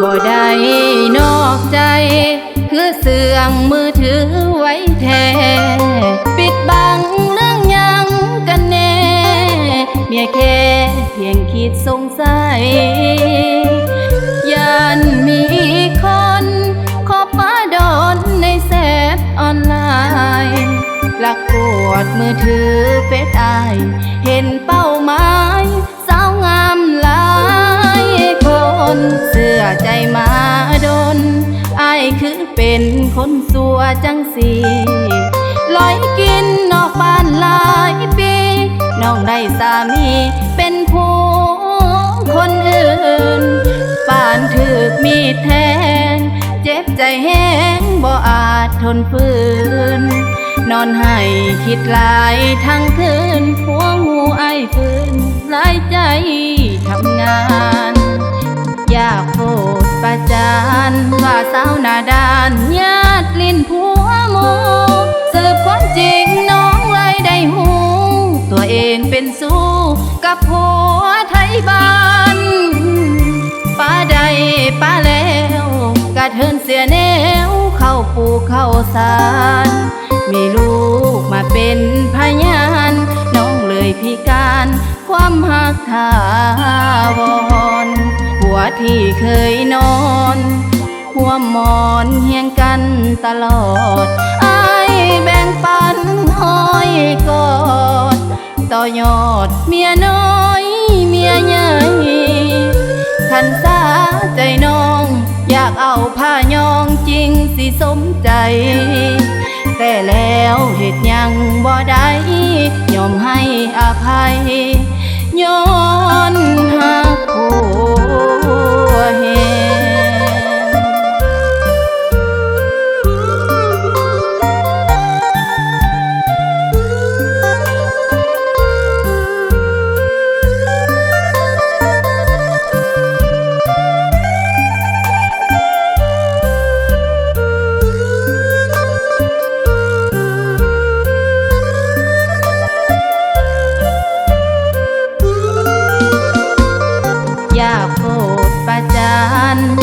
บ่ได้นอกใจคือเสื่องมือถือไว้แท้ปิดบังเรื่องยังกันแน่เมียแค่เพียงคิดสงสัยยันมีคนขอป้าดอนในแชทออนไลน์ลักกดมือถือเฟซอายเห็นเป้าหมายสาวงามหลายคนเสื้อใจมาดนอายคือเป็นคนสัวจังสีลอยกินนอกบ้านหลายปีน้องได้สามีเป็นผู้คนอื่นป่านถึกมีดแทงเจ็บใจแห้งบ่อาจทนฝืนนอนให้คิดหลายทั้งคืนหัวงูไอ้ฝืนหลายใจทำงานอยากโพดประจานว่าสาวหน้าด้านญาติลิ้นผัวโมสืบความจริงน้องเลยได้หูตัวเองเป็นสู้กับผัวไทยบ้านป้าใดป้าแล้วกระเทินเสียแนวเข้าปูเข้าสารมีลูกมาเป็นพยานน้องเลยพิการความหักถาวรหัวที่เคยนอนหัวหมอนเฮียงกันตลอดอ้ายแบ่งปันห้อยกอดต่อยอดเมียน้อยเมียใหญ่ขันสาใจน้องอยากเอาผ้ายองจริงสิสมใจแต่แล้วเหตุยังบ่ได้ยอมให้อภัยย้อนหักผัวแห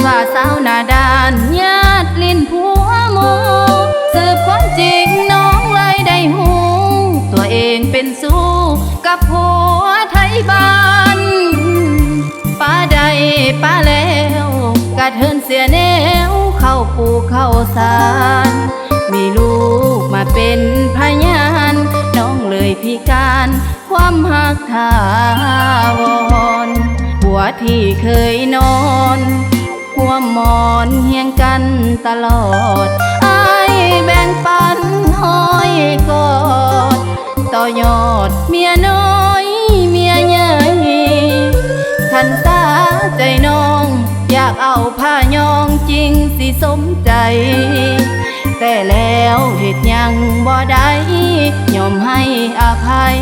ว่าสาวหน้าด้านญาติลิ้นผัวโมสืบความจริงน้องเลยได้หูตัวเองเป็นสู้กับผัวไทยบ้านป้าใดป้าแล้วกระเทินเสียแนวเข้าปูเข้าสารมีลูกมาเป็นพยานน้องเลยพิการความหักถาวรหัวที่เคยนอนหัวหมอนเฮียงกันตลอดอ้ายแบ่งปันห้อยกอดต่อยอดเมียน้อยเมียใหญ่ขันตาใจน้องอยากเอาผ้ายองจริงสิสมใจแต่แล้วเหตุยังบ่ได้ยอมให้อภัย